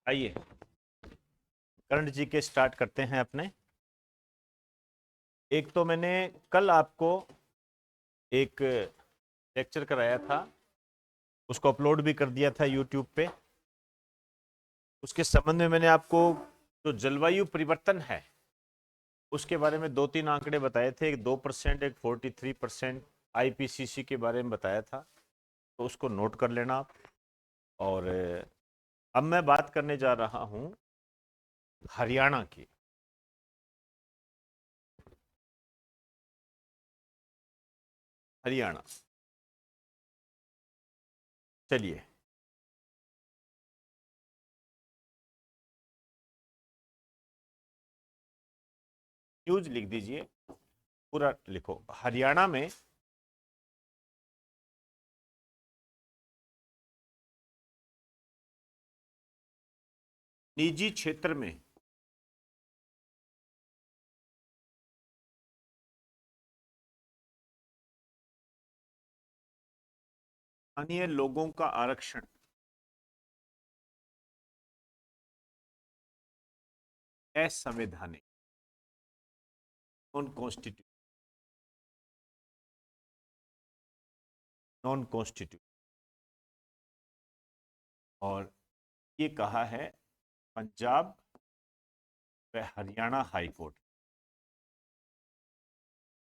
आइए करण जी के स्टार्ट करते हैं अपने। एक तो मैंने कल आपको एक लेक्चर कराया था, उसको अपलोड भी कर दिया था यूट्यूब पे। उसके संबंध में मैंने आपको जो जलवायु परिवर्तन है उसके बारे में दो तीन आंकड़े बताए थे। एक 2%, एक 43% आईपीसीसी के बारे में बताया था, तो उसको नोट कर लेना आप। और अब मैं बात करने जा रहा हूं हरियाणा की। हरियाणा, चलिए न्यूज लिख दीजिए, पूरा लिखो। हरियाणा में निजी क्षेत्र में स्थानीय लोगों का आरक्षण असंवैधानिक, नॉन कॉन्स्टिट्यूट नॉन कॉन्स्टिट्यूट और ये कहा है पंजाब व हरियाणा हाई कोर्ट।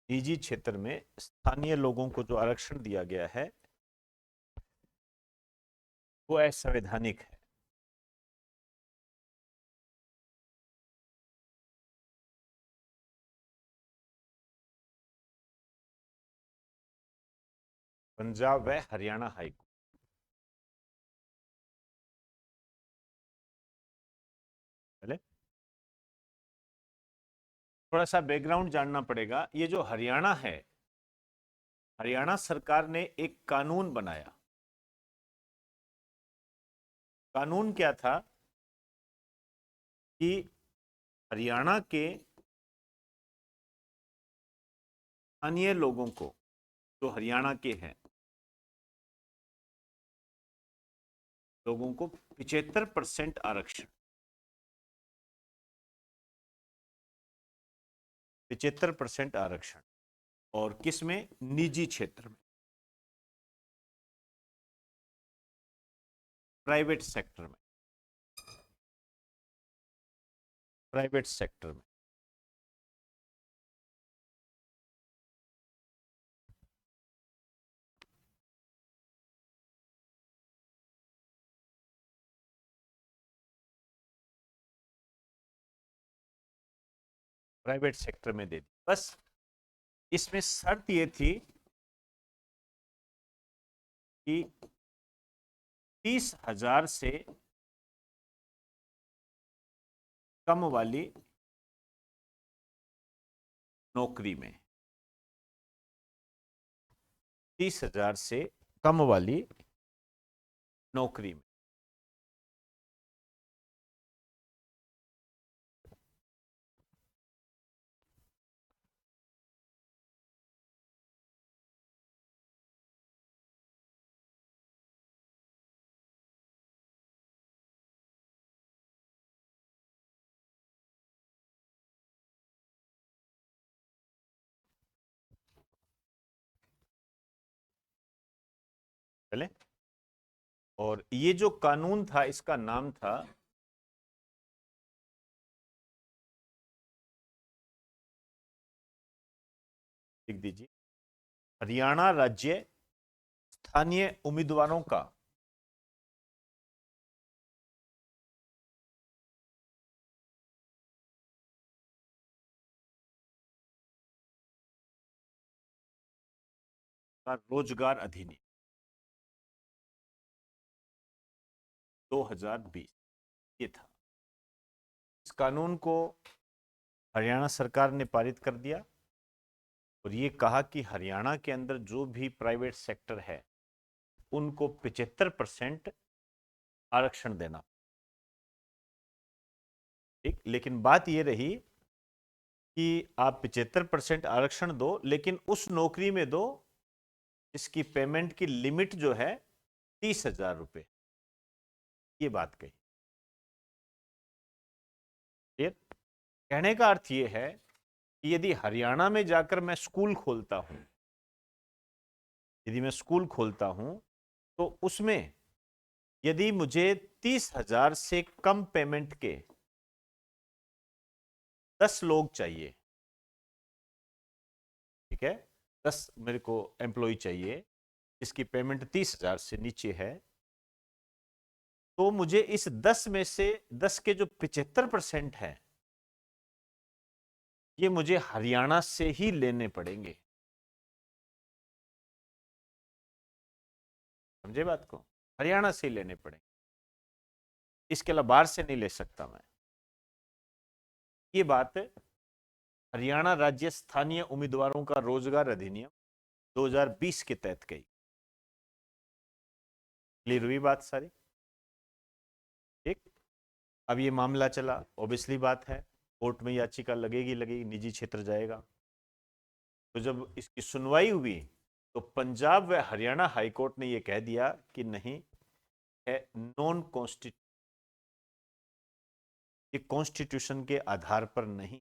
निजी क्षेत्र में स्थानीय लोगों को जो आरक्षण दिया गया है वो असंवैधानिक है। पंजाब व हरियाणा हाई कोर्ट। पहले थोड़ा सा बैकग्राउंड जानना पड़ेगा। ये जो हरियाणा है, हरियाणा सरकार ने एक कानून बनाया। कानून क्या था कि हरियाणा के स्थानीय लोगों को, जो हरियाणा के हैं लोगों को 75% आरक्षण, 75% आरक्षण। और किस में? निजी क्षेत्र में, प्राइवेट सेक्टर में, प्राइवेट सेक्टर में। प्राइवेट सेक्टर में दे दी। बस इसमें शर्त ये थी कि 30,000 से कम वाली नौकरी में, 30,000 से कम वाली नौकरी में। चले। और ये जो कानून था इसका नाम था लिख दीजिए, हरियाणा राज्य स्थानीय उम्मीदवारों का रोजगार अधिनियम 2020, ये था। इस कानून को हरियाणा सरकार ने पारित कर दिया और ये कहा कि हरियाणा के अंदर जो भी प्राइवेट सेक्टर है उनको 75% आरक्षण देना। ठीक, लेकिन बात ये रही कि आप 75% आरक्षण दो, लेकिन उस नौकरी में दो जिसकी पेमेंट की लिमिट जो है 30,000 रुपये। ये बात कही। कहने का अर्थ ये है कि यदि हरियाणा में जाकर मैं स्कूल खोलता हूं, यदि मैं स्कूल खोलता हूं तो उसमें यदि मुझे 30,000 से कम पेमेंट के 10 लोग चाहिए, ठीक है, 10 मेरे को एम्प्लॉय चाहिए, इसकी पेमेंट 30,000 से नीचे है, तो मुझे इस 10 में से 10 के जो 75% है ये मुझे हरियाणा से ही लेने पड़ेंगे। समझे बात को? हरियाणा से ही लेने पड़ेंगे, इसके अलावा बाहर से नहीं ले सकता मैं। ये बात हरियाणा राज्य स्थानीय उम्मीदवारों का रोजगार अधिनियम 2020 के तहत कही। क्लियर हुई बात सारी? ठीक। अब ये मामला चला, ऑब्वियसली बात है कोर्ट में याचिका लगेगी लगेगी, निजी क्षेत्र जाएगा। तो जब इसकी सुनवाई हुई तो पंजाब व हरियाणा हाईकोर्ट ने यह कह दिया कि नहीं है, नॉन कॉन्स्टिट्यूशन, ये कॉन्स्टिट्यूशन के आधार पर नहीं।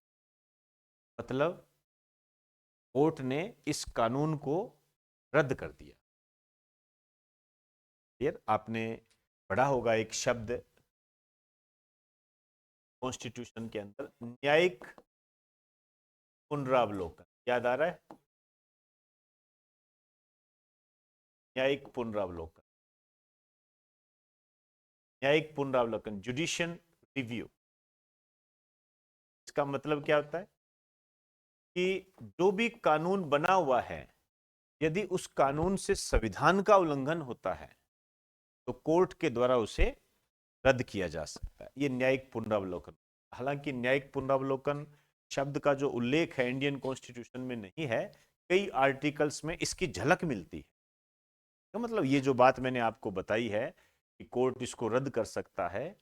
मतलब कोर्ट ने इस कानून को रद्द कर दिया। फिर आपने पढ़ा होगा एक शब्द कॉन्स्टिट्यूशन के अंदर, न्यायिक पुनरावलोकन, याद आ रहा है? न्यायिक पुनरावलोकन, न्यायिक पुनरावलोकन, जुडिशियल रिव्यू। इसका मतलब क्या होता है कि जो भी कानून बना हुआ है यदि उस कानून से संविधान का उल्लंघन होता है तो कोर्ट के द्वारा उसे रद्द किया जा सकता है। ये न्यायिक पुनरावलोकन। हालांकि न्यायिक पुनरावलोकन शब्द का जो उल्लेख है इंडियन कॉन्स्टिट्यूशन में नहीं है, कई आर्टिकल्स में इसकी झलक मिलती है। तो मतलब ये जो बात मैंने आपको बताई है कि कोर्ट इसको रद्द कर सकता है,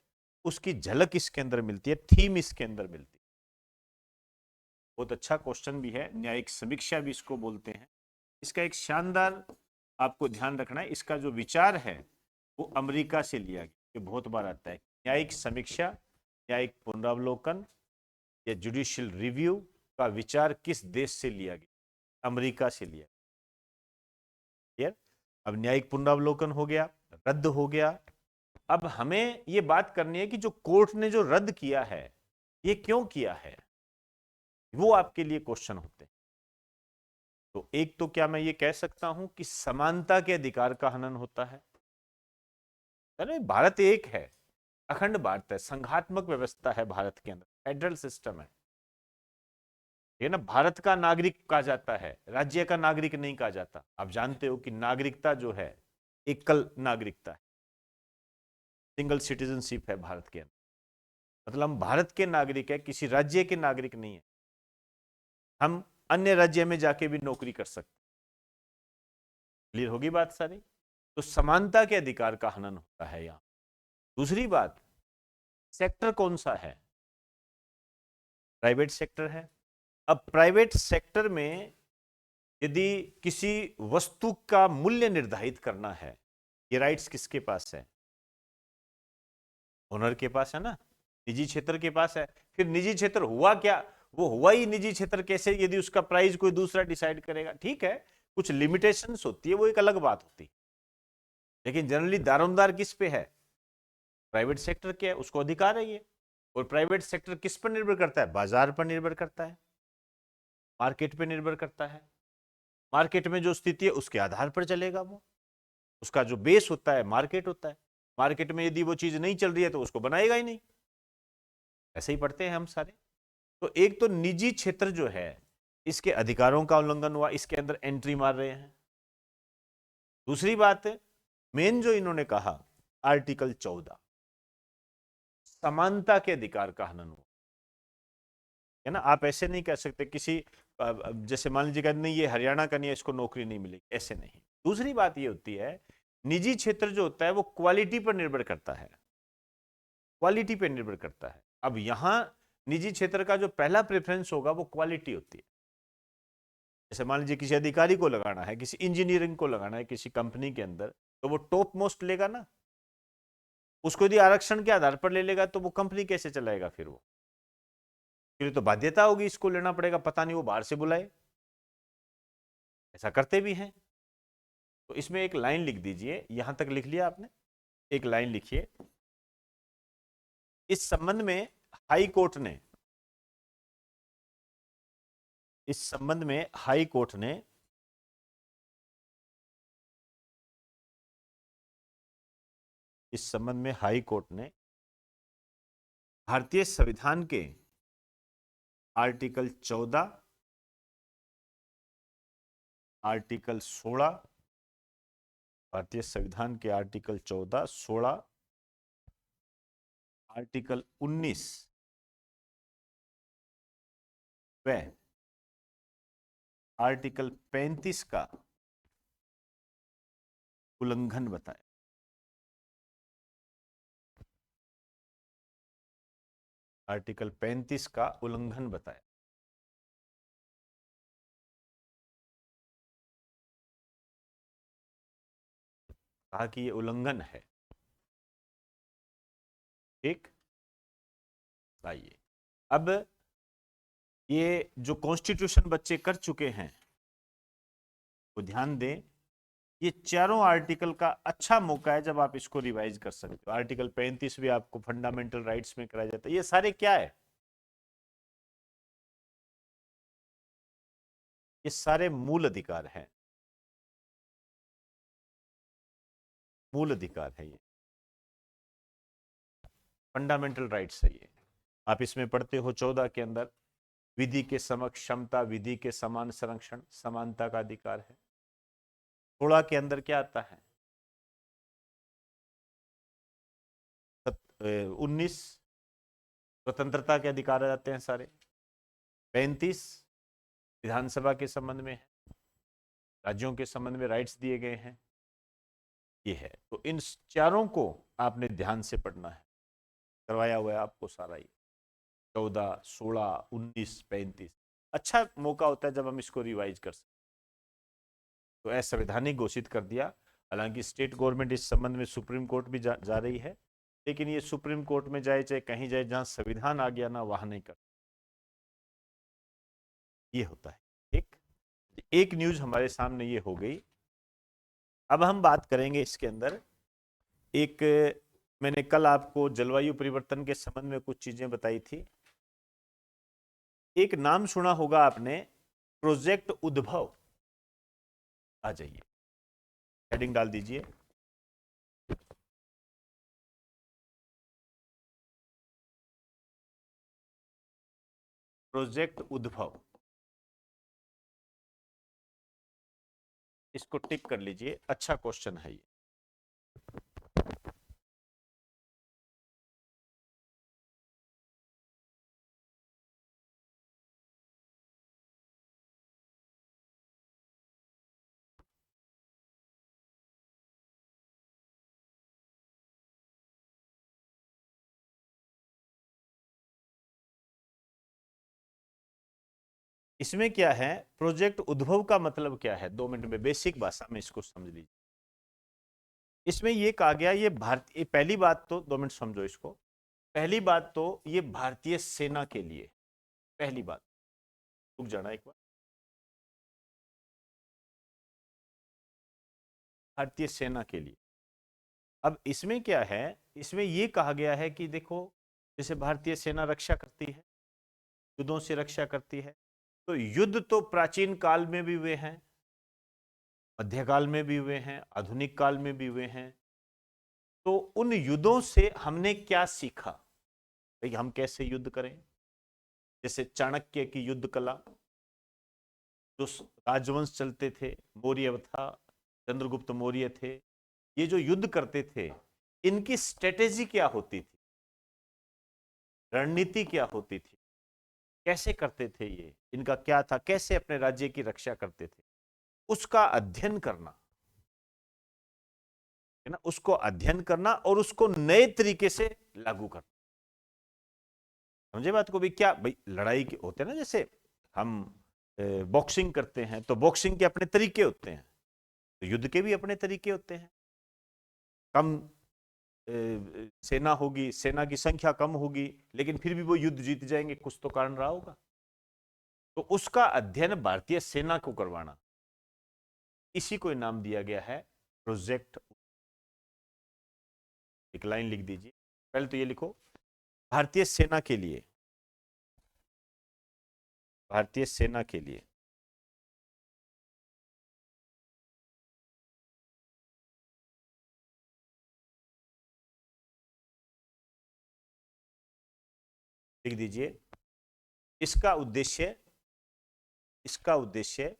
उसकी झलक इसके अंदर मिलती है, थीम इसके अंदर मिलती है। बहुत अच्छा क्वेश्चन भी है, न्यायिक समीक्षा भी इसको बोलते हैं। इसका एक शानदार आपको ध्यान रखना है, इसका जो विचार है वो अमेरिका से लिया गया। ये बहुत बार आता है, न्यायिक समीक्षा, न्यायिक पुनरावलोकन या जुडिशियल रिव्यू का विचार किस देश से लिया गया? अमेरिका से लिया गया। अब न्यायिक पुनरावलोकन हो गया, रद्द हो गया। अब हमें यह बात करनी है कि जो कोर्ट ने जो रद्द किया है ये क्यों किया है, वो आपके लिए क्वेश्चन होते हैं। तो एक तो क्या मैं ये कह सकता हूं कि समानता के अधिकार का हनन होता है। अरे भारत एक है, अखंड भारत है, संघात्मक व्यवस्था है भारत के अंदर, फेडरल सिस्टम है। ये ना भारत का नागरिक कहा जाता है, राज्य का नागरिक नहीं कहा जाता। आप जानते हो कि नागरिकता जो है एकल नागरिकता है, सिंगल सिटीजनशिप है भारत के अंदर। मतलब हम भारत के नागरिक है, किसी राज्य के नागरिक नहीं है। हम अन्य राज्य में जाके भी नौकरी कर सकते। क्लियर होगी बात सारी? तो समानता के अधिकार का हनन होता है यहां। दूसरी बात, सेक्टर कौन सा है? प्राइवेट सेक्टर है। अब प्राइवेट सेक्टर में यदि किसी वस्तु का मूल्य निर्धारित करना है, ये राइट्स किसके पास है? ओनर के पास है ना, निजी क्षेत्र के पास है। फिर निजी क्षेत्र हुआ क्या? वो हुआ ही निजी क्षेत्र कैसे यदि उसका प्राइस कोई दूसरा डिसाइड करेगा? ठीक है, कुछ लिमिटेशंस होती है, वो एक अलग बात होती है, लेकिन जनरली दारोमदार किस पे है? प्राइवेट सेक्टर के है, उसको अधिकार है ये। और प्राइवेट सेक्टर किस पर निर्भर करता है? बाजार पर निर्भर करता है, मार्केट पर निर्भर करता है। मार्केट में जो स्थिति है उसके आधार पर चलेगा वो, उसका जो बेस होता है मार्केट होता है। मार्केट में यदि वो चीज नहीं चल रही है तो उसको बनाएगा ही नहीं। ऐसे ही पढ़ते हैं हम सारे। तो एक तो निजी क्षेत्र जो है इसके अधिकारों का उल्लंघन हुआ, इसके अंदर एंट्री मार रहे हैं। दूसरी बात है, मेन जो इन्होंने कहा आर्टिकल 14, समानता के अधिकार का हनन हुआ है ना। आप ऐसे नहीं कह सकते किसी जैसे मान लीजिए नहीं ये हरियाणा का नहीं है इसको नौकरी नहीं मिलेगी, ऐसे नहीं। दूसरी बात ये होती है, निजी क्षेत्र जो होता है वो क्वालिटी पर निर्भर करता है, क्वालिटी पर निर्भर करता है। अब यहां निजी क्षेत्र का जो पहला प्रेफरेंस होगा वो क्वालिटी होती है। जैसे मान लीजिए किसी अधिकारी को लगाना है, किसी इंजीनियरिंग को लगाना है किसी कंपनी के अंदर, तो वो टॉप मोस्ट लेगा ना। उसको यदि आरक्षण के आधार पर ले लेगा तो वो कंपनी कैसे चलाएगा फिर वो? उसके लिए तो बाध्यता होगी, इसको लेना पड़ेगा, पता नहीं वो बाहर से बुलाए, ऐसा करते भी हैं। तो इसमें एक लाइन लिख दीजिए, यहां तक लिख लिया आपने, एक लाइन लिखिए, इस संबंध में हाई कोर्ट ने, इस संबंध में हाई कोर्ट ने इस संबंध में हाई कोर्ट ने भारतीय संविधान के आर्टिकल 14, आर्टिकल 16, भारतीय संविधान के आर्टिकल 14, 16, आर्टिकल 19 व आर्टिकल 35 का उल्लंघन बताया। आर्टिकल 35 का उल्लंघन बताया। कहा कि ये उल्लंघन है। ठीक, आइए अब ये जो कॉन्स्टिट्यूशन बच्चे कर चुके हैं वो ध्यान दें, ये चारों आर्टिकल का अच्छा मौका है जब आप इसको रिवाइज कर सकते हो। आर्टिकल 35 भी आपको फंडामेंटल राइट्स में कराया जाता है। ये सारे क्या है, ये सारे मूल अधिकार हैं, मूल अधिकार है, ये फंडामेंटल राइट्स है। ये आप इसमें पढ़ते हो 14 के अंदर विधि के समक्ष क्षमता, विधि के समान संरक्षण, समानता का अधिकार है। 16 के अंदर क्या आता है, 19 स्वतंत्रता के अधिकार आ जाते हैं सारे। 35 विधानसभा के संबंध में है, राज्यों के संबंध में राइट्स दिए गए हैं, ये है। तो इन चारों को आपने ध्यान से पढ़ना है, करवाया हुआ है आपको सारा ही, 14, 16, 19, 35। अच्छा मौका होता है जब हम इसको रिवाइज कर सकते। तो असंवैधानिक घोषित कर दिया। हालांकि स्टेट गवर्नमेंट इस संबंध में सुप्रीम कोर्ट भी जा रही है, लेकिन ये सुप्रीम कोर्ट में जाए चाहे कहीं जाए, जहां संविधान आ गया ना वहां नहीं कर, ये होता है। ठीक, एक न्यूज हमारे सामने ये हो गई। अब हम बात करेंगे इसके अंदर, एक मैंने कल आपको जलवायु परिवर्तन के संबंध में कुछ चीजें बताई थी। एक नाम सुना होगा आपने, प्रोजेक्ट उद्भव। आ जाइए, हेडिंग डाल दीजिए, प्रोजेक्ट उद्भव। इसको टिक कर लीजिए, अच्छा क्वेश्चन है ये। इसमें क्या है, प्रोजेक्ट उद्भव का मतलब क्या है, 2 मिनट में बेसिक भाषा में इसको समझ लीजिए। इसमें ये कहा गया, ये भारतीय, पहली बात तो 2 मिनट समझो इसको। पहली बात तो ये भारतीय सेना के लिए, पहली बात, रुक जाना एक बार, भारतीय सेना के लिए। अब इसमें क्या है, इसमें ये कहा गया है कि देखो, जैसे भारतीय सेना रक्षा करती है, युद्धों से रक्षा करती है, तो युद्ध तो प्राचीन काल में भी हुए हैं, मध्यकाल में भी हुए हैं, आधुनिक काल में भी हुए हैं। तो उन युद्धों से हमने क्या सीखा, भाई हम कैसे युद्ध करें। जैसे चाणक्य की युद्ध कला, जो राजवंश चलते थे, मौर्य था, चंद्रगुप्त मौर्य थे, ये जो युद्ध करते थे, इनकी स्ट्रेटेजी क्या होती थी, रणनीति क्या होती थी, कैसे करते थे ये, इनका क्या था, कैसे अपने राज्य की रक्षा करते थे, उसका अध्ययन करना है ना, उसको अध्ययन करना और उसको नए तरीके से लागू करना। समझे बात को भी, क्या भाई लड़ाई के होते हैं ना, जैसे हम बॉक्सिंग करते हैं तो बॉक्सिंग के अपने तरीके होते हैं, तो युद्ध के भी अपने तरीके होते हैं। कम सेना होगी, सेना की संख्या कम होगी, लेकिन फिर भी वो युद्ध जीत जाएंगे, कुछ तो कारण रहा होगा। तो उसका अध्ययन भारतीय सेना को करवाना, इसी को नाम दिया गया है प्रोजेक्ट। एक लाइन लिख दीजिए, पहले तो ये लिखो, भारतीय सेना के लिए, भारतीय सेना के लिए लिख दीजिए, इसका उद्देश्य, इसका उद्देश्य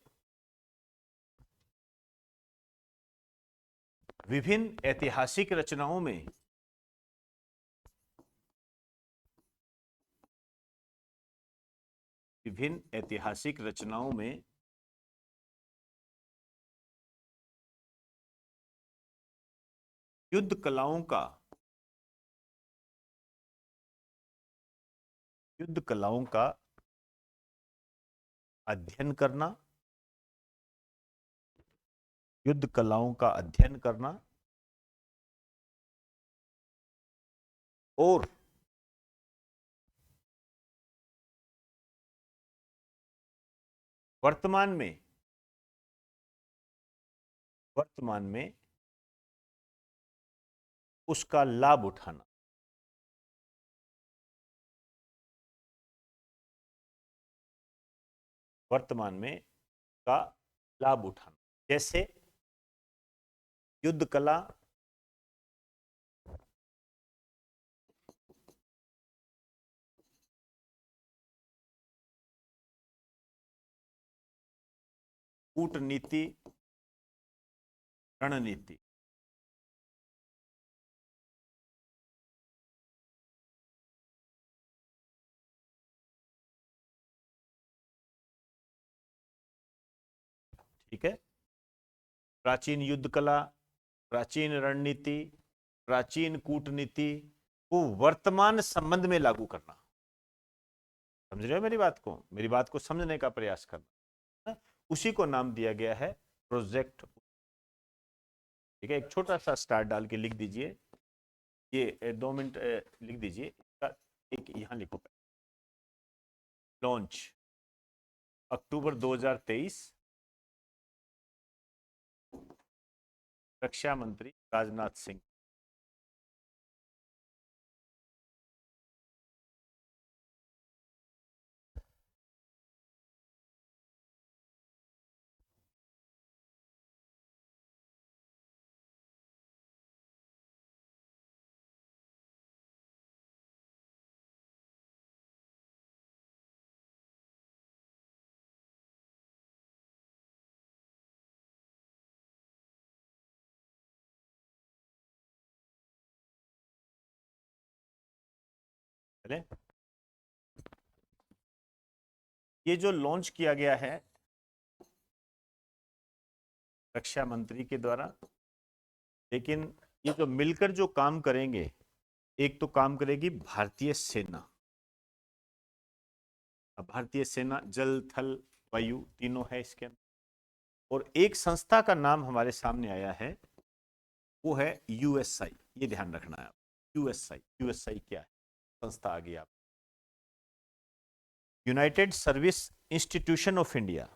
विभिन्न ऐतिहासिक रचनाओं में विभिन्न ऐतिहासिक रचनाओं में युद्ध कलाओं का, युद्ध कलाओं का अध्ययन करना, युद्ध कलाओं का अध्ययन करना और वर्तमान में, वर्तमान में उसका लाभ उठाना, वर्तमान में का लाभ उठाना, जैसे युद्ध कला कूटनीति, रणनीति। ठीक है, प्राचीन युद्ध कला, प्राचीन रणनीति, प्राचीन कूटनीति को वर्तमान संबंध में लागू करना। समझ रहे हो मेरी बात को, मेरी बात को समझने का प्रयास करना, उसी को नाम दिया गया है प्रोजेक्ट। ठीक है, एक छोटा सा स्टार डाल के लिख दीजिए, ये 2 मिनट लिख दीजिए, एक यहां लिखो, लॉन्च अक्टूबर 2023, रक्षा मंत्री राजनाथ सिंह। चले, ये जो लॉन्च किया गया है रक्षा मंत्री के द्वारा, लेकिन ये जो मिलकर जो काम करेंगे, एक तो काम करेगी भारतीय सेना, भारतीय सेना जल थल वायु तीनों है इसके अंदर, और एक संस्था का नाम हमारे सामने आया है, वो है यूएसआई। ये ध्यान रखना है, यूएसआई, यूएसआई क्या है, संस्था आ गई आप, United service institution of India.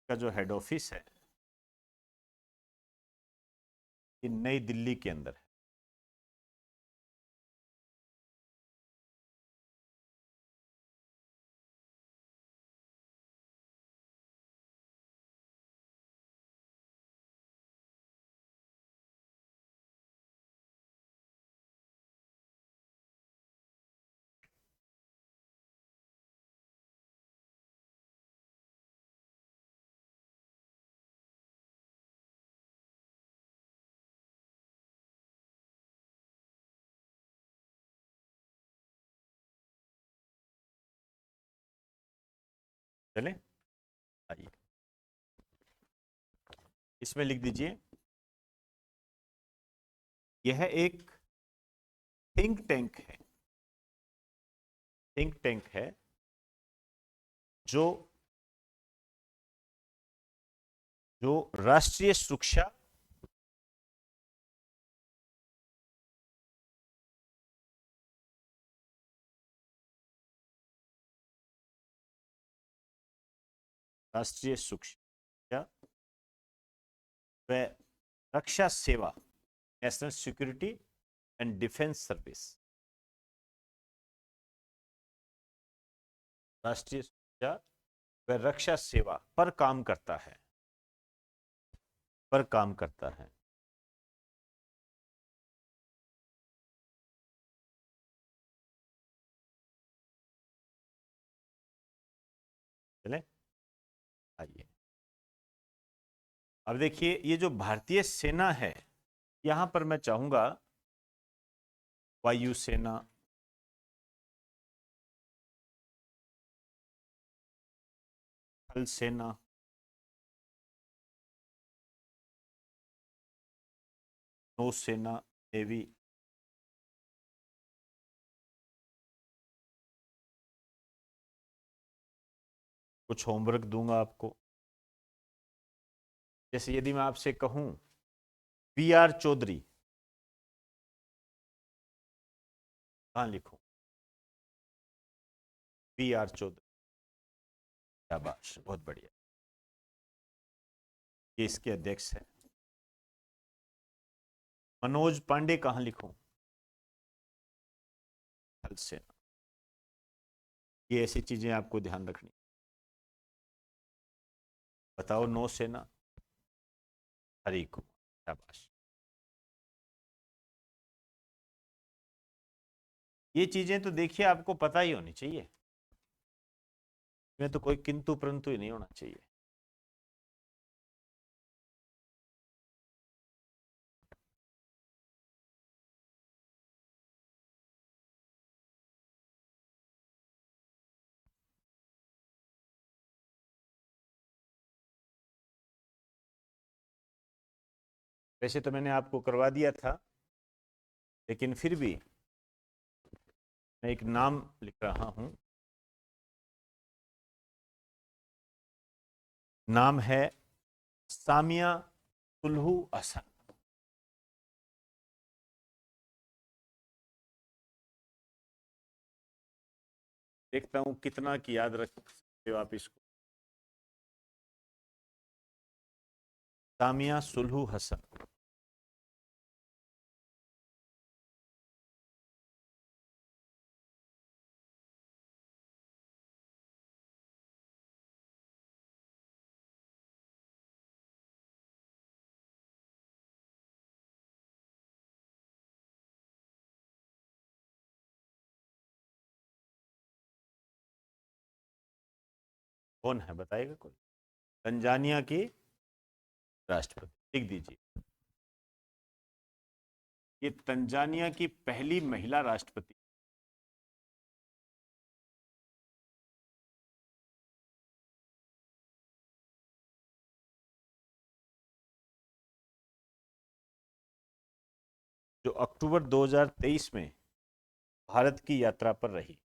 का जो हेड ऑफिस है ये नई दिल्ली के अंदर है। चले, आइए, इसमें लिख दीजिए, यह एक थिंक टैंक है, थिंक टैंक है जो जो राष्ट्रीय सुरक्षा, राष्ट्रीय सुरक्षा व रक्षा सेवा, national security and defence service, राष्ट्रीय सुरक्षा व रक्षा सेवा पर काम करता है, पर काम करता है। चले आइए, अब देखिए ये जो भारतीय सेना है, यहां पर मैं चाहूंगा वायुसेना, थल सेना, नौसेना, नेवी, कुछ होमवर्क दूंगा आपको। जैसे यदि मैं आपसे कहूं BR चौधरी, कहां लिखूं? BR चौधरी, शाबाश, बहुत बढ़िया, ये इसके अध्यक्ष है। मनोज पांडे कहां लिखूं? थल सेना। ये ऐसी चीजें आपको ध्यान रखनी। बताओ नौसेना, हरी कुमार, शाबाश। ये चीजें तो देखिए आपको पता ही होनी चाहिए, इसमें तो कोई किंतु परंतु ही नहीं होना चाहिए। वैसे तो मैंने आपको करवा दिया था, लेकिन फिर भी मैं एक नाम लिख रहा हूं। नाम है सामिया सुलहू हसन। देखता हूं कितना की याद रख सकते हो आप इसको। सामिया सुलहू हसन। कौन है बताएगा कोई? तंजानिया की राष्ट्रपति, लिख दीजिए। ये तंजानिया की पहली महिला राष्ट्रपति। जो अक्टूबर 2023 में भारत की यात्रा पर रही।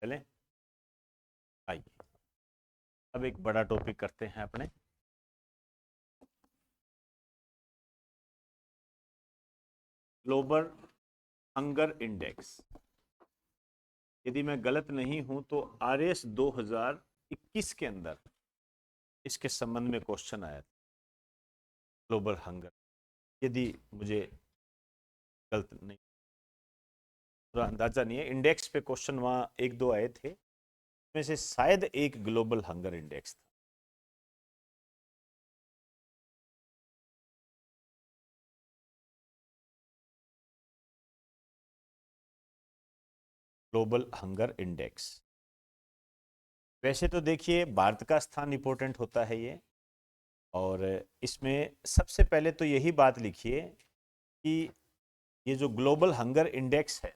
चले आइए, अब एक बड़ा टॉपिक करते हैं अपने। Global hunger index. यदि मैं गलत नहीं हूं तो RS 2021 के अंदर इसके संबंध में क्वेश्चन आया था, ग्लोबल हंगर। यदि मुझे गलत नहीं, पूरा अंदाजा नहीं है, इंडेक्स पे क्वेश्चन वहां एक दो आए थे, में से शायद एक ग्लोबल हंगर इंडेक्स था। Global hunger index. वैसे तो देखिए भारत का स्थान इंपॉर्टेंट होता है ये, और इसमें सबसे पहले तो यही बात लिखिए कि ये जो ग्लोबल हंगर इंडेक्स है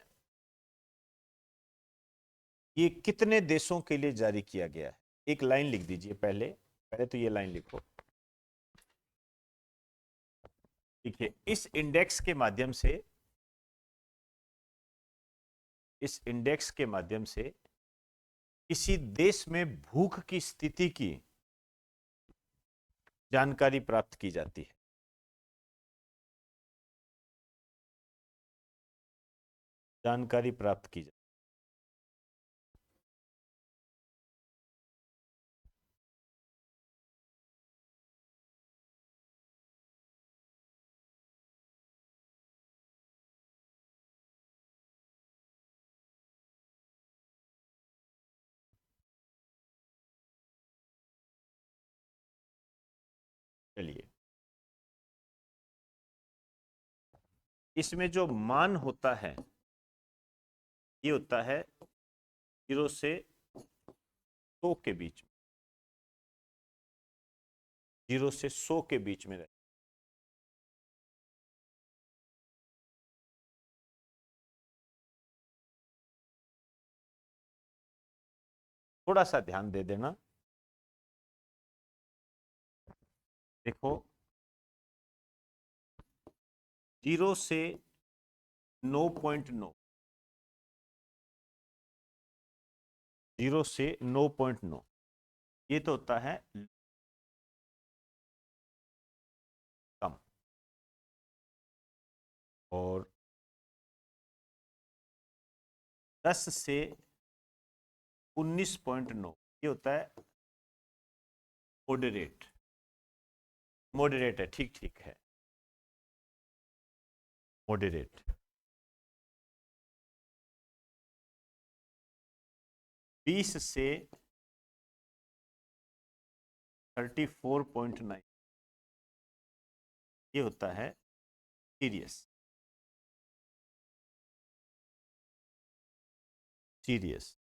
ये कितने देशों के लिए जारी किया गया है। एक लाइन लिख दीजिए, पहले पहले तो ये लाइन लिखो। देखिए इस इंडेक्स के माध्यम से किसी देश में भूख की स्थिति की जानकारी प्राप्त की जाती है। जानकारी प्राप्त की जाती है। चलिए, इसमें जो मान होता है ये होता है 0 से 100 के बीच में, 0 से 100 के बीच में रहता है। थोड़ा सा ध्यान दे देना। देखो 0 से 9.9, 0 से 9.9 ये तो होता है कम, और 10 से 19.9 ये होता है मॉडरेट। मॉडरेट है, ठीक ठीक है, मॉडरेट। 20 से 34.9 ये होता है सीरियस। सीरियस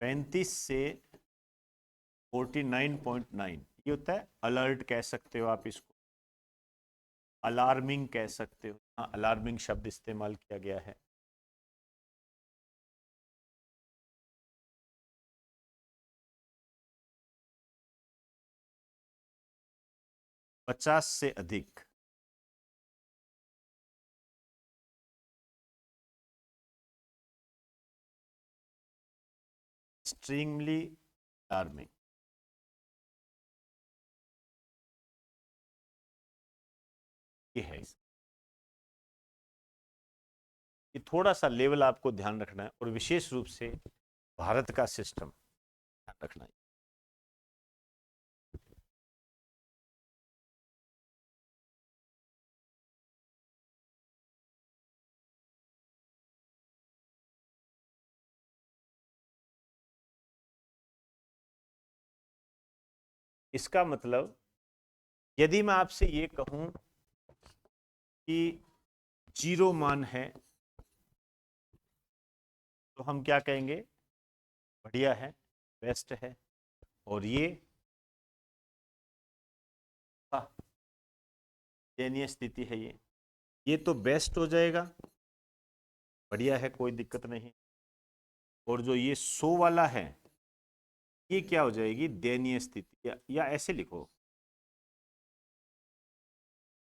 35 से 49.9 ये होता है अलर्ट, कह सकते हो आप इसको, अलार्मिंग कह सकते हो। हाँ, अलार्मिंग शब्द इस्तेमाल किया गया है। पचास से अधिक एक्सट्रीमली अलार्मिंग ये है। ये थोड़ा सा लेवल आपको ध्यान रखना है, और विशेष रूप से भारत का सिस्टम ध्यान रखना है। इसका मतलब यदि मैं आपसे ये कहूं कि 0 मान है तो हम क्या कहेंगे, बढ़िया है, बेस्ट है। और ये हाँ, दयनीय स्थिति है। ये तो बेस्ट हो जाएगा, बढ़िया है, कोई दिक्कत नहीं। और जो ये 100 वाला है ये क्या हो जाएगी, दयनीय स्थिति, या ऐसे लिखो,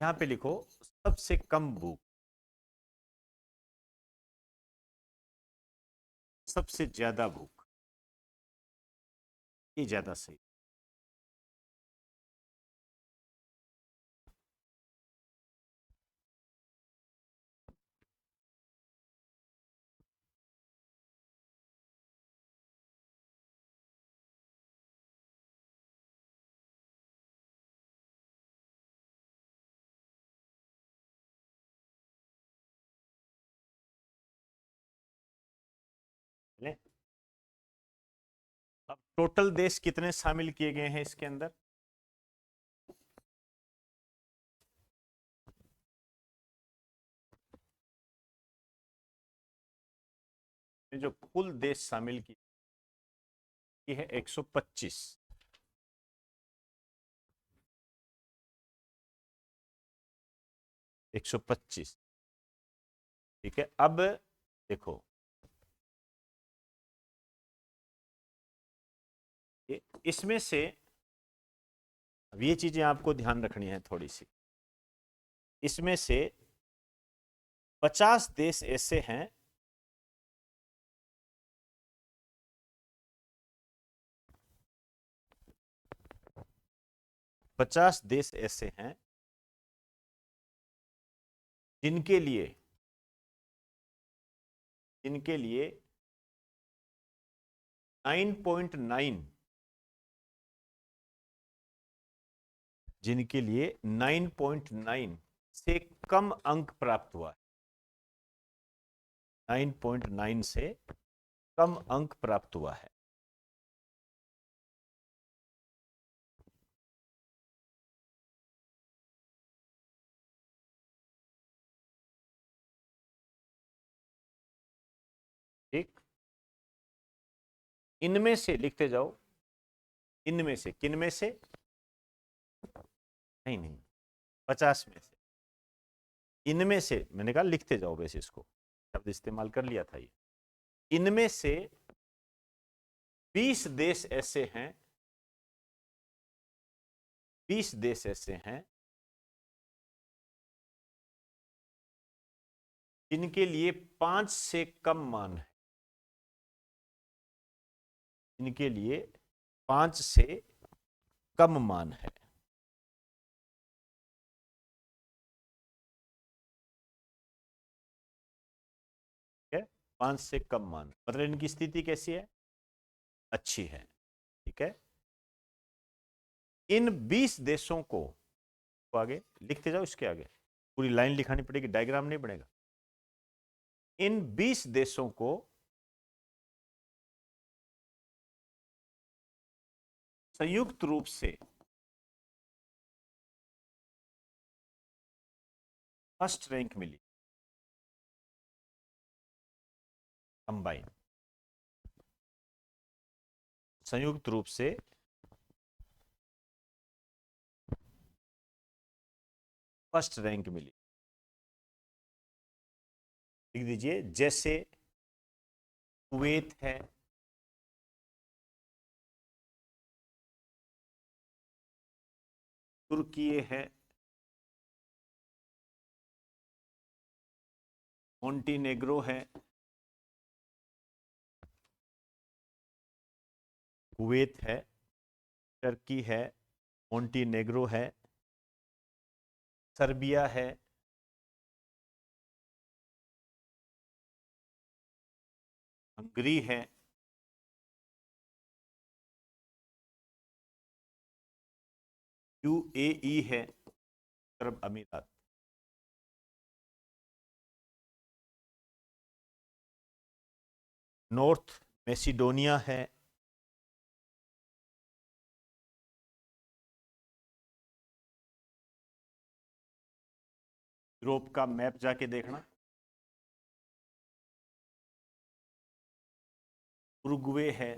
यहां पे लिखो सबसे कम भूख, सबसे ज्यादा भूख, ये ज्यादा सही। ले? अब टोटल देश कितने शामिल किए गए हैं इसके अंदर, में जो कुल देश शामिल की है 125। 125, ठीक है। अब देखो, इसमें से अब ये चीजें आपको ध्यान रखनी है थोड़ी सी। इसमें से 50 देश ऐसे हैं 50 देश ऐसे हैं जिनके लिए 9.9, जिनके लिए 9.9 से कम अंक प्राप्त हुआ है। 9.9 से कम अंक प्राप्त हुआ है। ठीक, इनमें से लिखते जाओ, इनमें से, किनमें से, नहीं, 50 में से, इनमें से, मैंने कहा लिखते जाओ, वैसे इसको शब्द इस्तेमाल कर लिया था ये। इनमें से 20 देश ऐसे हैं, 20 देश ऐसे हैं जिनके लिए 5 से कम मान है। इनके लिए 5 से कम मान है। ठीक है, 5 से कम मान, मतलब इनकी स्थिति कैसी है? अच्छी है। ठीक है, इन 20 देशों को, तो आगे लिखते जाओ, इसके आगे पूरी लाइन लिखानी पड़ेगी, डायग्राम नहीं बनेगा। इन 20 देशों को संयुक्त रूप से फर्स्ट रैंक मिली, कंबाइन, संयुक्त रूप से फर्स्ट रैंक मिली। लिख दीजिए, जैसे कुवैत है, तुर्की है, मोंटीनेग्रो है, कुवैत है, टर्की है, मोंटीनेग्रो है, सर्बिया है, हंगरी है, यूएई है, अरब अमीरात, नॉर्थ मैसिडोनिया है, यूरोप का मैप जाके देखना, उरुग्वे है,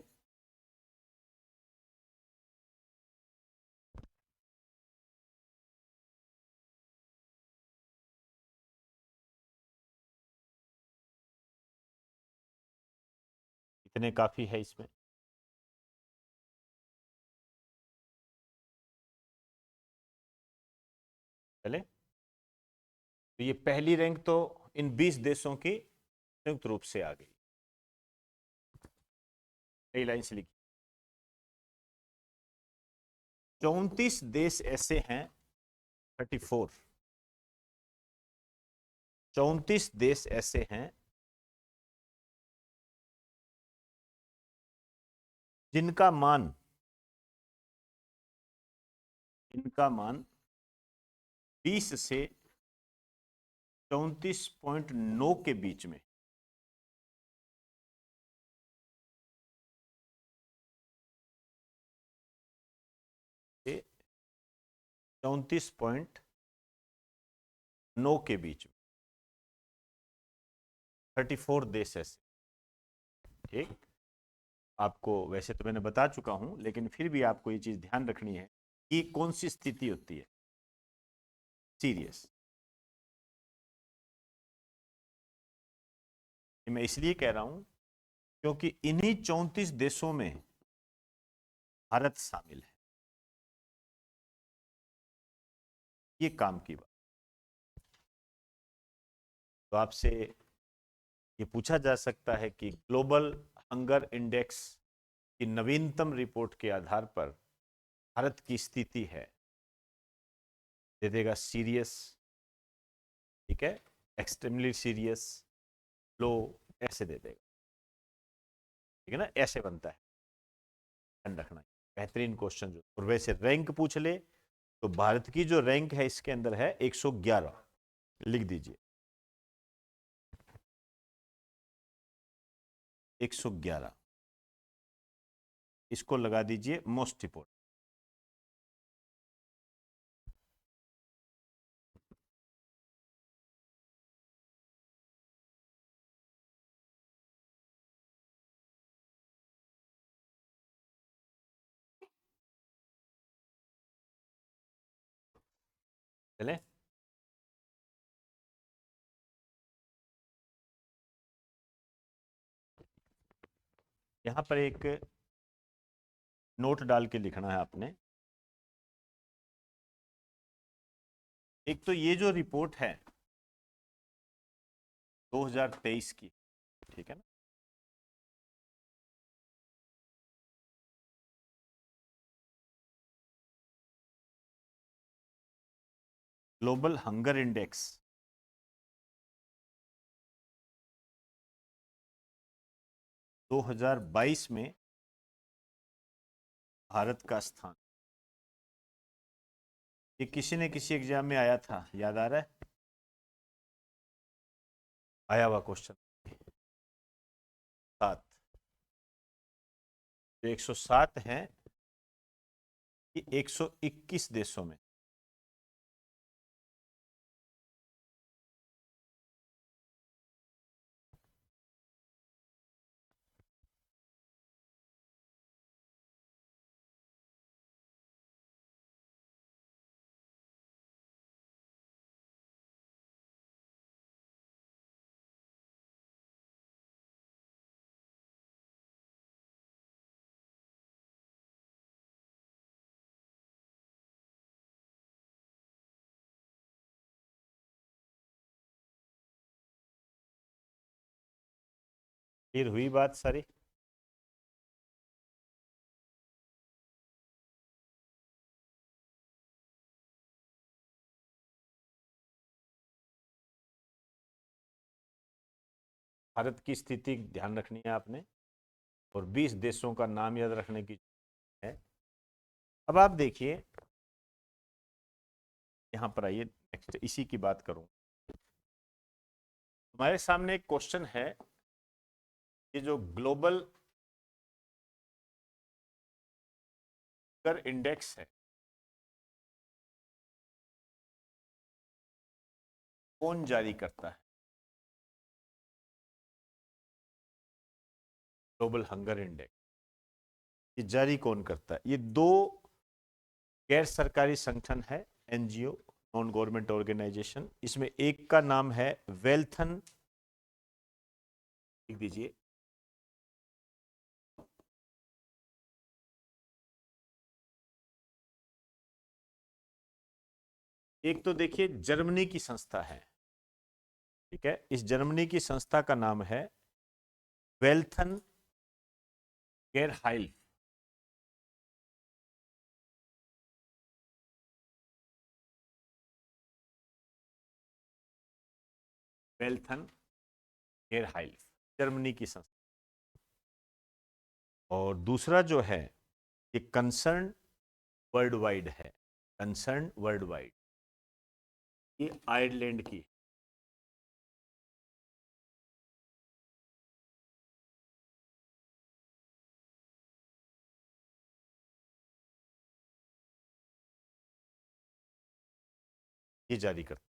इतने काफी है इसमें। चले, तो ये पहली रैंक तो इन 20 देशों की संयुक्त रूप से आ गई। नई लाइन से लिखी, 34 देश ऐसे हैं, 34, 34 देश ऐसे हैं जिनका मान, इनका मान 20 से 34.9 के बीच में, से 34.9 के बीच में 34 देश ऐसे। एक आपको वैसे तो मैंने बता चुका हूं, लेकिन फिर भी आपको ये चीज ध्यान रखनी है कि कौन सी स्थिति होती है सीरियस। मैं इसलिए कह रहा हूं क्योंकि इन्हीं 34 देशों में भारत शामिल है। ये काम की बात। तो आपसे ये पूछा जा सकता है कि ग्लोबल हंगर इंडेक्स की नवीनतम रिपोर्ट के आधार पर भारत की स्थिति है, दे देगा सीरियस, ठीक है, एक्सट्रीमली सीरियस, लो, ऐसे दे देगा, ठीक है ना, ऐसे बनता है। ध्यान रखना, बेहतरीन क्वेश्चन जो, और वैसे रैंक पूछ ले तो भारत की जो रैंक है इसके अंदर है 111, लिख दीजिए 111, इसको लगा दीजिए मोस्ट इंपोर्टेंट। चले, यहां पर एक नोट डाल के लिखना है आपने। एक तो ये जो रिपोर्ट है 2023 की, ठीक है ना, ग्लोबल हंगर इंडेक्स 2022 में भारत का स्थान, ये किसी ने किसी एग्जाम में आया था, याद आ रहा है, आया हुआ क्वेश्चन 7, जो 107 है, ये 121 देशों में। फिर हुई बात सारी। भारत की स्थिति ध्यान रखनी है आपने, और 20 देशों का नाम याद रखने की है। अब आप देखिए, यहां पर आइए, नेक्स्ट इसी की बात करूं। हमारे सामने एक क्वेश्चन है, ये जो ग्लोबल हंगर इंडेक्स है, कौन जारी करता है? ग्लोबल हंगर इंडेक्स ये जारी कौन करता है? ये दो गैर सरकारी संगठन है, एनजीओ, नॉन गवर्नमेंट ऑर्गेनाइजेशन। इसमें एक का नाम है वेल्थन, लिख दीजिए, एक तो देखिए जर्मनी की संस्था है, ठीक है, इस जर्मनी की संस्था का नाम है वेल्थन गेरहाइल, वेल्थन गेरहाइल, जर्मनी की संस्था। और दूसरा जो है ये कंसर्न वर्ल्ड वाइड है, कंसर्न वर्ल्ड वाइड, ये आयरलैंड की, ये जारी करता है।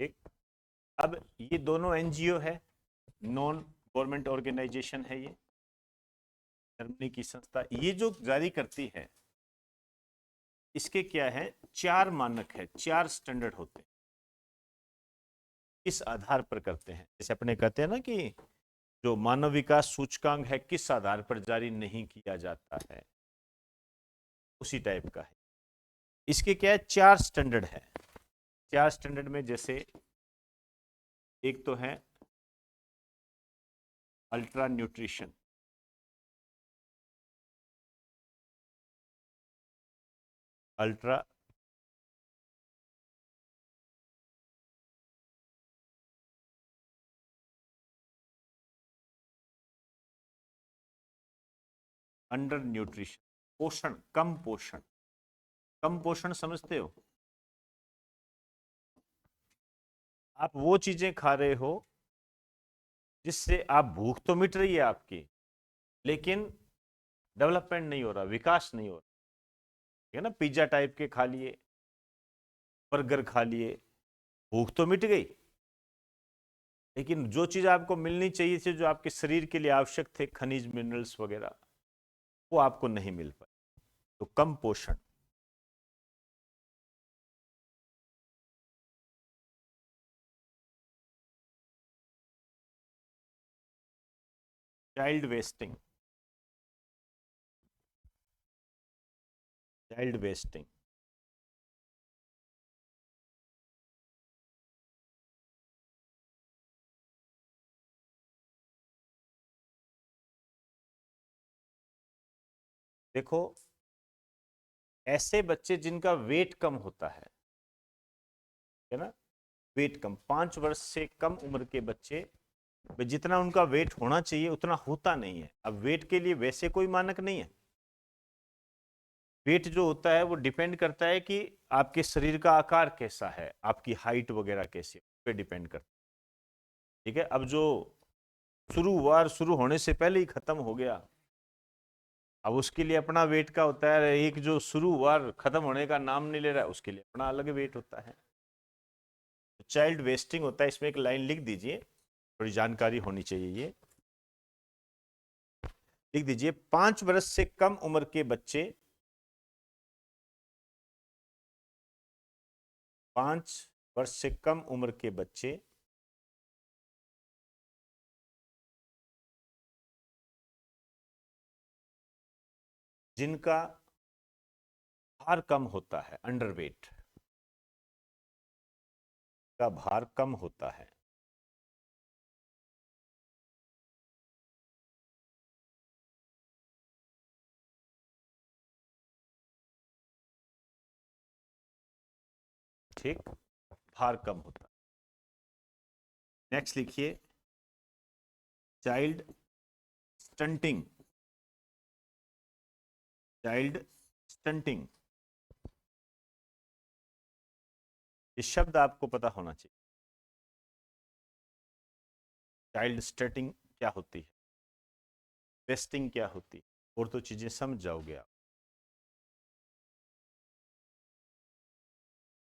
ठीक। अब ये दोनों एनजीओ है, नॉन गवर्नमेंट ऑर्गेनाइजेशन है, ये जर्मनी की संस्था। ये जो जारी करती है, इसके क्या है, 4 मानक है, 4 स्टैंडर्ड होते हैं। किस आधार पर करते हैं, जैसे अपने कहते हैं ना कि जो मानव विकास सूचकांक है किस आधार पर जारी नहीं किया जाता है, उसी टाइप का है। इसके क्या है, 4 स्टैंडर्ड है। 4 स्टैंडर्ड में जैसे एक तो है ultra nutrition, ultra under nutrition, पोषण, कम पोषण। कम पोषण समझते हो, आप वो चीजें खा रहे हो जिससे आप, भूख तो मिट रही है आपकी, लेकिन डेवलपमेंट नहीं हो रहा, विकास नहीं हो रहा, ठीक है ना। पिज्जा टाइप के खा लिए, बर्गर खा लिए, भूख तो मिट गई, लेकिन जो चीज आपको मिलनी चाहिए थी, जो आपके शरीर के लिए आवश्यक थे, खनिज मिनरल्स वगैरह, वो आपको नहीं मिल पाए, तो कम पोषण। Child wasting, child wasting. देखो, ऐसे बच्चे जिनका वेट कम होता है ना, वेट कम, 5 वर्ष से कम उम्र के बच्चे, जितना उनका वेट होना चाहिए उतना होता नहीं है। अब वेट के लिए वैसे कोई मानक नहीं है। वेट जो होता है वो डिपेंड करता है कि आपके शरीर का आकार कैसा है, आपकी हाइट वगैरह कैसी है, उस पर डिपेंड करता है। ठीक है, अब जो शुरुआत शुरू होने से पहले ही खत्म हो गया, अब उसके लिए अपना वेट का होता है। एक जो शुरुआत खत्म होने का नाम नहीं ले रहा है, उसके लिए अपना अलग वेट होता है। चाइल्ड वेस्टिंग होता है, इसमें एक लाइन लिख दीजिए, थोड़ी जानकारी होनी चाहिए ये। लिख दीजिए, 5 वर्ष से कम उम्र के बच्चे, 5 वर्ष से कम उम्र के बच्चे जिनका भार कम होता है, अंडरवेट का भार कम होता है, ठीक, भार कम होता है। नेक्स्ट लिखिए, चाइल्ड स्टंटिंग, चाइल्ड स्टंटिंग। ये शब्द आपको पता होना चाहिए। चाइल्ड स्टंटिंग क्या होती है, वेस्टिंग क्या होती है, और तो चीजें समझ जाओगे आप।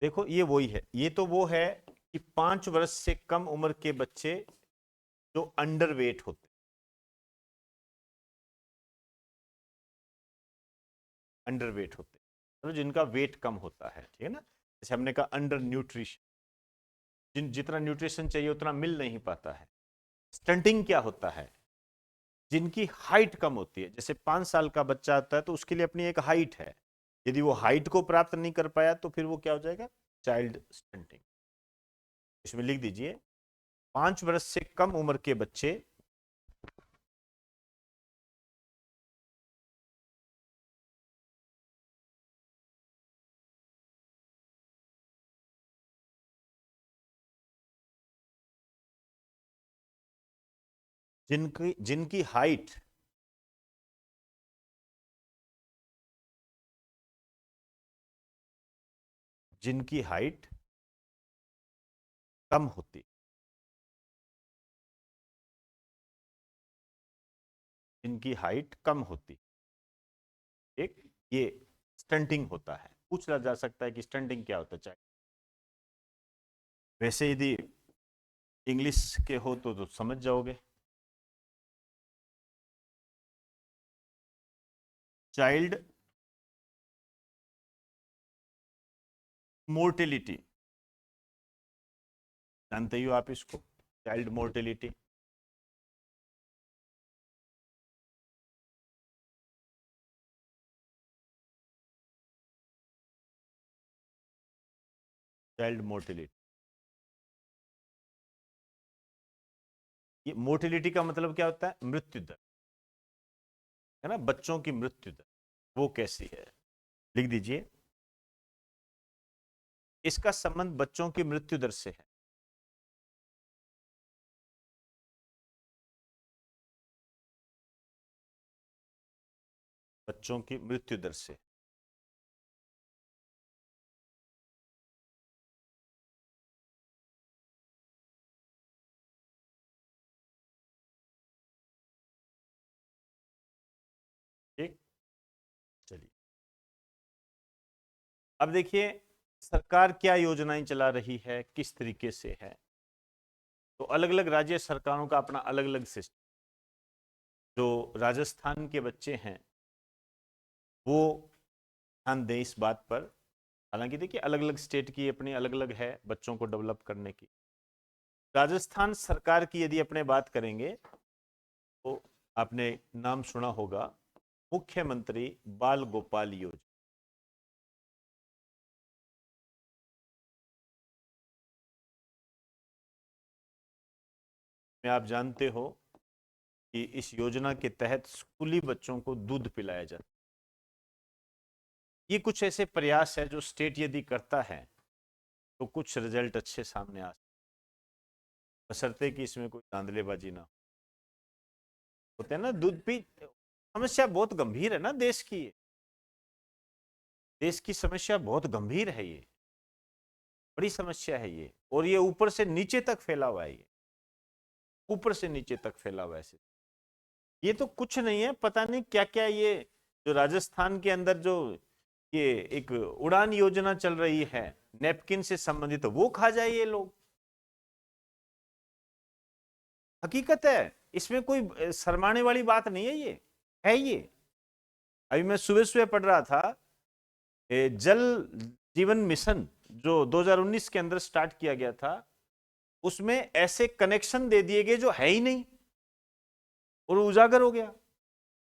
देखो, ये वही है, ये तो वो है कि 5 वर्ष से कम उम्र के बच्चे जो अंडरवेट होते, अंडरवेट होते, मतलब जिनका वेट कम होता है, ठीक है ना। जैसे हमने कहा अंडर न्यूट्रिशन, जितना न्यूट्रिशन चाहिए उतना मिल नहीं पाता है। स्टंटिंग क्या होता है, जिनकी हाइट कम होती है। जैसे 5 साल का बच्चा आता है तो उसके लिए अपनी एक हाइट है, यदि वो हाइट को प्राप्त नहीं कर पाया तो फिर वो क्या हो जाएगा, चाइल्ड स्टंटिंग। इसमें लिख दीजिए, 5 वर्ष से कम उम्र के बच्चे जिनकी जिनकी हाइट जिनकी हाइट कम होती, जिनकी हाइट कम होती, एक, ये स्टंटिंग होता है। पूछा जा सकता है कि स्टंटिंग क्या होता है, वैसे यदि इंग्लिश के हो तो समझ जाओगे। चाइल्ड मोर्टेलिटी, जानते ही हो आप इसको, चाइल्ड मोर्टेलिटी। चाइल्ड मोर्टेलिटी, ये मोर्टेलिटी का मतलब क्या होता है? मृत्यु दर, है ना, बच्चों की मृत्यु दर वो कैसी है, लिख दीजिए। इसका संबंध बच्चों की मृत्यु दर से है। बच्चों की मृत्यु दर से। ठीक, चलिए अब देखिए सरकार क्या योजनाएं चला रही है, किस तरीके से है। तो अलग अलग राज्य सरकारों का अपना अलग अलग सिस्टम। जो राजस्थान के बच्चे हैं वो ध्यान दें इस बात पर। हालांकि देखिए अलग अलग स्टेट की अपनी अलग अलग है बच्चों को डेवलप करने की। राजस्थान सरकार की यदि अपने बात करेंगे तो आपने नाम सुना होगा, मुख्यमंत्री बाल गोपाल योजना। में आप जानते हो कि इस योजना के तहत स्कूली बच्चों को दूध पिलाया जाता है। ये कुछ ऐसे प्रयास है जो स्टेट यदि करता है तो कुछ रिजल्ट अच्छे सामने आ सकते, बशर्ते कि इसमें कोई धांधलेबाजी ना हो। होते हैं ना दूध पी, समस्या बहुत गंभीर है ना देश की। देश की समस्या बहुत गंभीर है, ये बड़ी समस्या है ये, और ये ऊपर से नीचे तक फैला हुआ है। ये ऊपर से नीचे तक फैला हुआ है। ये तो कुछ नहीं है, पता नहीं क्या क्या ये जो राजस्थान के अंदर जो ये एक उड़ान योजना चल रही है नैपकिन से संबंधित, तो वो खा जाए ये लोग। हकीकत है, इसमें कोई शर्माने वाली बात नहीं है, ये है ये। अभी मैं सुबह सुबह पढ़ रहा था, जल जीवन मिशन जो 2019 के अंदर स्टार्ट किया गया था, उसमें ऐसे कनेक्शन दे दिए गए जो है ही नहीं, और उजागर हो गया।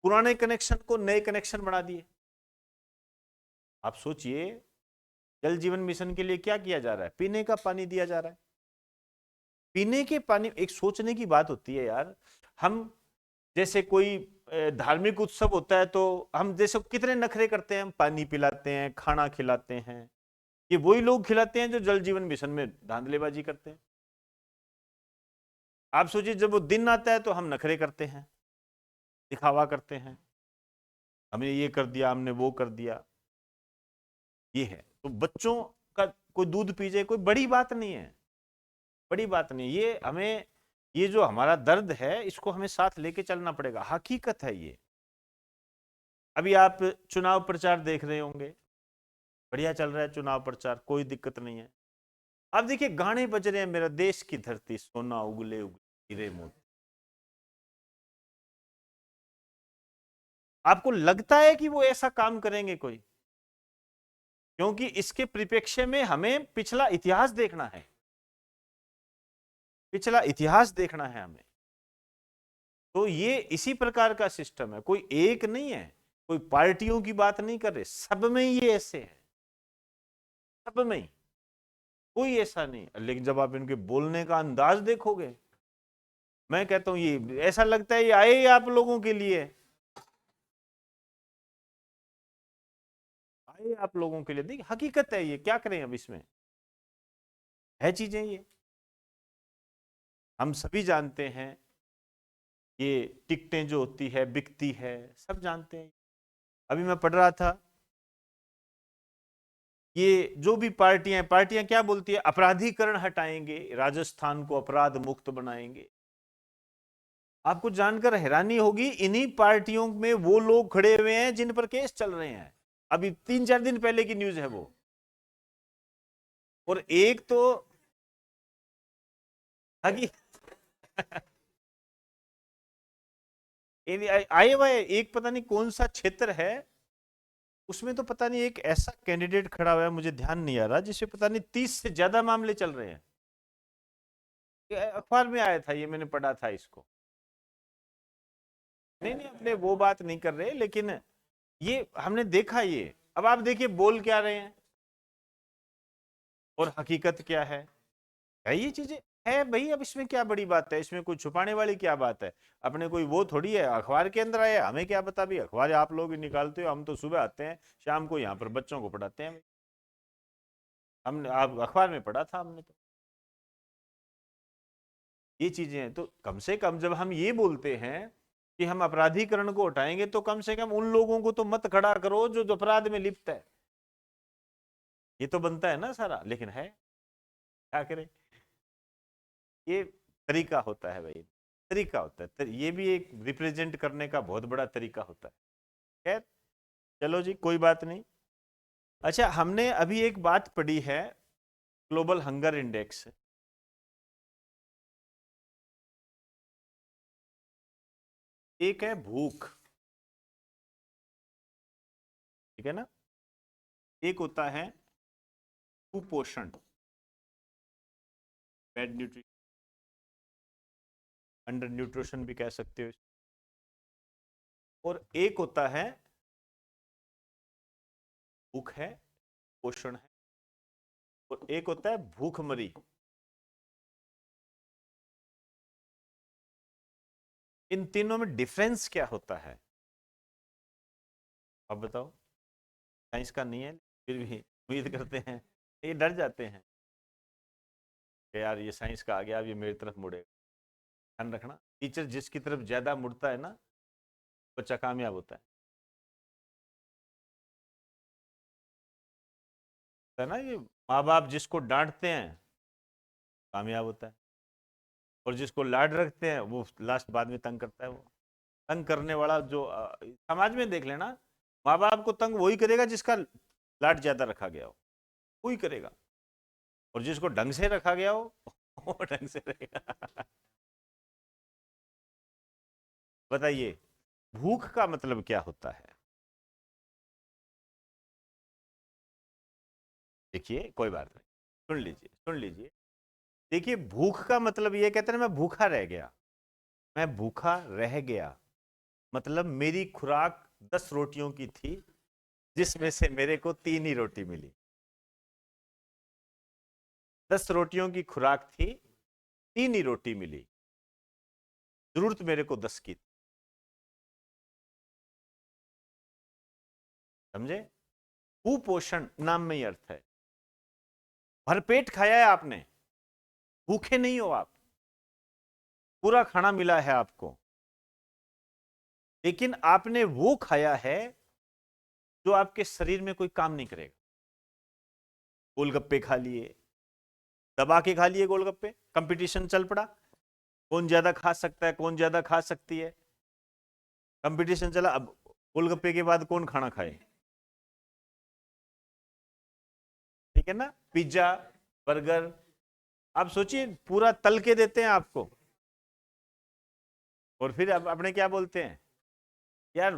पुराने कनेक्शन को नए कनेक्शन बना दिए। आप सोचिए, जल जीवन मिशन के लिए क्या किया जा रहा है? पीने का पानी दिया जा रहा है। पीने के पानी, एक सोचने की बात होती है यार। हम जैसे कोई धार्मिक उत्सव होता है तो हम जैसे कितने नखरे करते हैं, हम पानी पिलाते हैं, खाना खिलाते हैं। ये वही लोग खिलाते हैं जो जल जीवन मिशन में धांधलेबाजी करते हैं। आप सोचिए, जब वो दिन आता है तो हम नखरे करते हैं, दिखावा करते हैं, हमने ये कर दिया, हमने वो कर दिया। ये है तो बच्चों का कोई दूध पी जाए कोई बड़ी बात नहीं है, बड़ी बात नहीं। ये हमें, ये जो हमारा दर्द है इसको हमें साथ लेके चलना पड़ेगा, हकीकत है ये। अभी आप चुनाव प्रचार देख रहे होंगे, बढ़िया चल रहा है चुनाव प्रचार, कोई दिक्कत नहीं है। अब देखिए गाने बज रहे हैं, मेरा देश की धरती सोना उगले उगले हीरे मोती। आपको लगता है कि वो ऐसा काम करेंगे कोई? क्योंकि इसके परिप्रेक्ष्य में हमें पिछला इतिहास देखना है, पिछला इतिहास देखना है हमें। तो ये इसी प्रकार का सिस्टम है, कोई एक नहीं है, कोई पार्टियों की बात नहीं कर रहे, सब में ये ऐसे है, सब में ही कोई ऐसा नहीं। लेकिन जब आप इनके बोलने का अंदाज देखोगे, मैं कहता हूं ये ऐसा लगता है ये आए ही आप लोगों के लिए, आए आप लोगों के लिए। देखिए हकीकत है ये, क्या करें अब इसमें, है चीजें ये, हम सभी जानते हैं। ये टिकटें जो होती है बिकती है, सब जानते हैं। अभी मैं पढ़ रहा था, ये जो भी पार्टियां पार्टियां क्या बोलती है, अपराधीकरण हटाएंगे, राजस्थान को अपराध मुक्त बनाएंगे। आपको जानकर हैरानी होगी, इन्हीं पार्टियों में वो लोग खड़े हुए हैं जिन पर केस चल रहे हैं। अभी 3-4 दिन पहले की न्यूज है वो। और एक तो हकी आए एक पता नहीं कौन सा क्षेत्र है, उसमें तो पता नहीं एक ऐसा कैंडिडेट खड़ा हुआ है, मुझे ध्यान नहीं आ रहा, जिसमें पता नहीं 30 से ज्यादा मामले चल रहे हैं। ये अखबार में आया था, ये मैंने पढ़ा था इसको। नहीं नहीं, अपने वो बात नहीं कर रहे, लेकिन ये हमने देखा ये। अब आप देखिए बोल क्या रहे हैं और हकीकत क्या है ये चीजें है भाई। अब इसमें क्या बड़ी बात है, इसमें कोई छुपाने वाली क्या बात है? अपने कोई वो थोड़ी है अखबार के अंदर आया, हमें क्या पता भी अखबार आप लोग ही निकालते हो, हम तो सुबह आते हैं, शाम को यहाँ पर बच्चों को पढ़ाते हैं। हमने आप अखबार में पढ़ा था हमने तो, ये चीजें हैं। तो कम से कम जब हम ये बोलते हैं कि हम अपराधीकरण को हटाएंगे, तो कम से कम उन लोगों को तो मत खड़ा करो जो अपराध में लिप्त है। ये तो बनता है ना सारा, लेकिन है क्या करें, ये तरीका होता है भाई, तरीका होता है। ये भी एक रिप्रेजेंट करने का बहुत बड़ा तरीका होता है। खैर चलो जी, कोई बात नहीं। अच्छा, हमने अभी एक बात पढ़ी है, ग्लोबल हंगर इंडेक्स। एक है भूख, ठीक है ना, एक होता है कुपोषण, बैड न्यूट्रिशन, अंडर न्यूट्रिशन भी कह सकते हो, और एक होता है भूख है, पोषण है, और एक होता है भूखमरी। इन तीनों में डिफरेंस क्या होता है, अब बताओ। साइंस का नहीं है, फिर भी उम्मीद करते हैं, ये डर जाते हैं कि यार ये साइंस का आ गया, अब ये मेरी तरफ मुड़ेगा। ध्यान रखना, टीचर जिसकी तरफ ज्यादा मुड़ता है ना, बच्चा कामयाब होता है ना। ये माँ बाप जिसको डांटते हैं कामयाब होता है, और जिसको लाड रखते हैं वो लास्ट बाद में तंग करता है। वो तंग करने वाला जो समाज में देख लेना, माँ बाप को तंग वही करेगा जिसका लाड ज्यादा रखा गया हो, वही करेगा, और जिसको ढंग से रखा गया हो वो ढंग से रहेगा। बताइए, भूख का मतलब क्या होता है? देखिए कोई बात नहीं, सुन लीजिए सुन लीजिए। देखिए, भूख का मतलब ये कहते हैं मैं भूखा रह गया, मैं भूखा रह गया, मतलब मेरी खुराक 10 रोटियों की थी, जिसमें से मेरे को 3 ही रोटी मिली। 10 रोटियों की खुराक थी, 3 ही रोटी मिली, जरूरत मेरे को 10 की थी। समझे? कुपोषण नाम में ही अर्थ है, भरपेट खाया है आपने, भूखे नहीं हो आप, पूरा खाना मिला है आपको, लेकिन आपने वो खाया है जो आपके शरीर में कोई काम नहीं करेगा। गोलगप्पे खा लिए, दबा के खा लिए गोलगप्पे, कंपटीशन चल पड़ा, कौन ज्यादा खा सकता है, कौन ज्यादा खा सकती है, कंपटीशन चला। अब गोलगप्पे के बाद कौन खाना खाए, ठीक है ना, पिज्जा, बर्गर। आप सोचिए, पूरा तल के देते हैं आपको, और फिर अब अपने क्या बोलते हैं, यार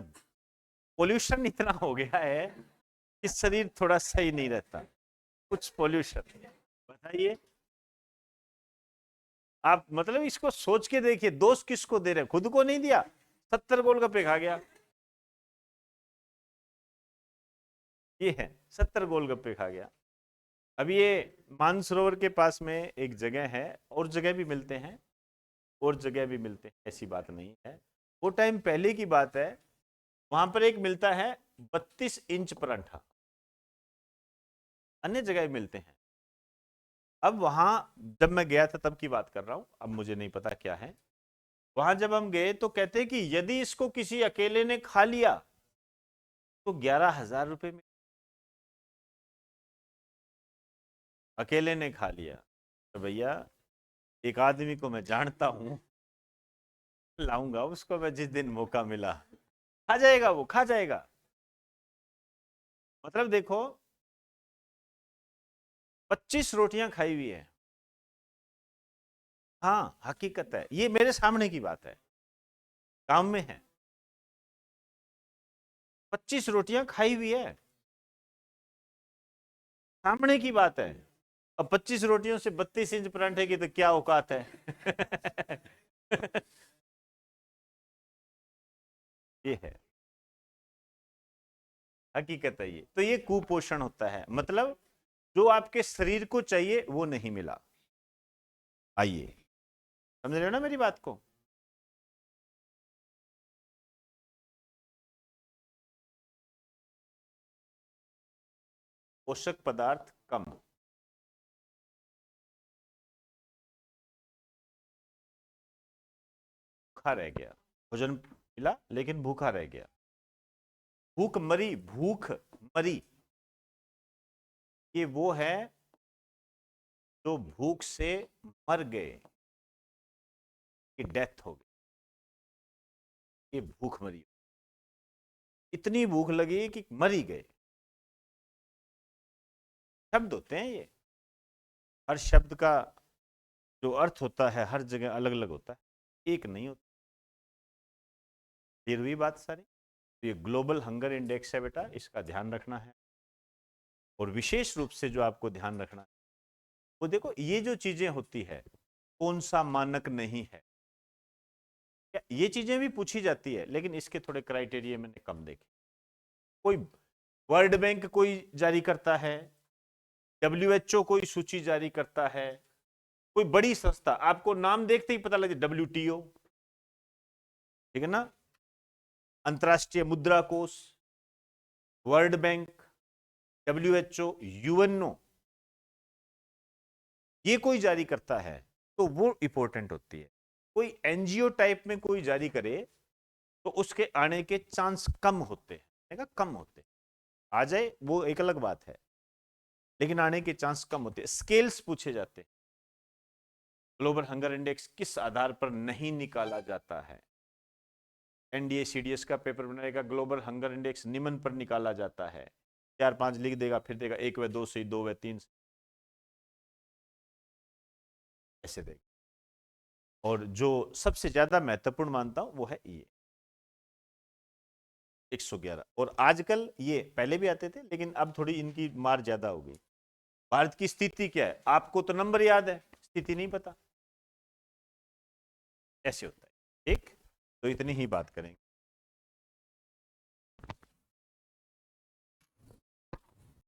पोल्यूशन इतना हो गया है कि शरीर थोड़ा सही नहीं रहता, कुछ पोल्यूशन। बताइए, आप मतलब इसको सोच के देखिए, दोष किसको दे रहे हैं, खुद को नहीं दिया, 70 गोलगप्पे खा गया, ये है 70 गोलगप्पे खा गया। अब ये मानसरोवर के पास में एक जगह है, और जगह भी मिलते हैं, और जगह भी मिलते हैं, ऐसी बात नहीं है, वो टाइम पहले की बात है। वहां पर एक मिलता है 32 इंच परांठा, अन्य जगह भी मिलते हैं। अब वहां जब मैं गया था तब की बात कर रहा हूं, अब मुझे नहीं पता क्या है। वहां जब हम गए तो कहते कि यदि इसको किसी अकेले ने खा लिया तो 11,000 रुपए में, अकेले ने खा लिया। तो भैया, एक आदमी को मैं जानता हूं, लाऊंगा उसको मैं जिस दिन मौका मिला, खा जाएगा, वो खा जाएगा। मतलब देखो, 25 रोटियां खाई हुई है, हाँ हकीकत है, ये मेरे सामने की बात है, काम में है। 25 रोटियां खाई हुई है, सामने की बात है। अब 25 रोटियों से 32 इंच परांठे की तो क्या औकात है। ये है हकीकत है। ये तो ये कुपोषण होता है, मतलब जो आपके शरीर को चाहिए वो नहीं मिला। आइए, समझ रहे हो ना मेरी बात को। पोषक पदार्थ कम, भूखा रह गया, भोजन मिला लेकिन भूखा रह गया। भूख मरी, भूख मरी, ये वो है जो भूख से मर गए, कि डेथ हो गई, ये भूख मरी। इतनी भूख लगी कि मर ही गए। शब्द होते हैं ये, हर शब्द का जो अर्थ होता है हर जगह अलग अलग होता है, एक नहीं होता। फिर हुई बात सारी। तो ये ग्लोबल हंगर इंडेक्स है बेटा, इसका ध्यान रखना है। और विशेष रूप से जो आपको ध्यान रखना है वो देखो, ये जो चीजें होती है कौन सा मानक नहीं है, ये चीजें भी पूछी जाती है, लेकिन इसके थोड़े क्राइटेरिया मैंने कम देखे। कोई वर्ल्ड बैंक कोई जारी करता है, डब्ल्यूएचओ कोई सूची जारी करता है, कोई बड़ी संस्था, आपको नाम देखते ही पता लगे डब्ल्यूटीओ, ठीक है ना, अंतरराष्ट्रीय मुद्रा कोष, वर्ल्ड बैंक, डब्ल्यूएचओ, यूएनओ, ये कोई जारी करता है तो वो इंपॉर्टेंट होती है। कोई एनजीओ टाइप में कोई जारी करे तो उसके आने के चांस कम होते हैं, कम होते हैं। आ जाए वो एक अलग बात है, लेकिन आने के चांस कम होते हैं। स्केल्स पूछे जाते हैं। ग्लोबल हंगर इंडेक्स किस आधार पर नहीं निकाला जाता है? एनडीए सीडीएस का पेपर बनाएगा, ग्लोबल हंगर इंडेक्स निम्न पर निकाला जाता है, 4-5 लिख देगा, फिर देगा 1 व 2 से, 2 व 3 से, ऐसे देगा। और जो सबसे ज्यादा महत्वपूर्ण मानता हूं वो है ये 111। और आजकल ये पहले भी आते थे लेकिन अब थोड़ी इनकी मार ज्यादा हो गई। भारत की स्थिति क्या है, आपको तो नंबर याद है, स्थिति नहीं पता, ऐसे होता है। ठीक, तो इतनी ही बात करेंगे।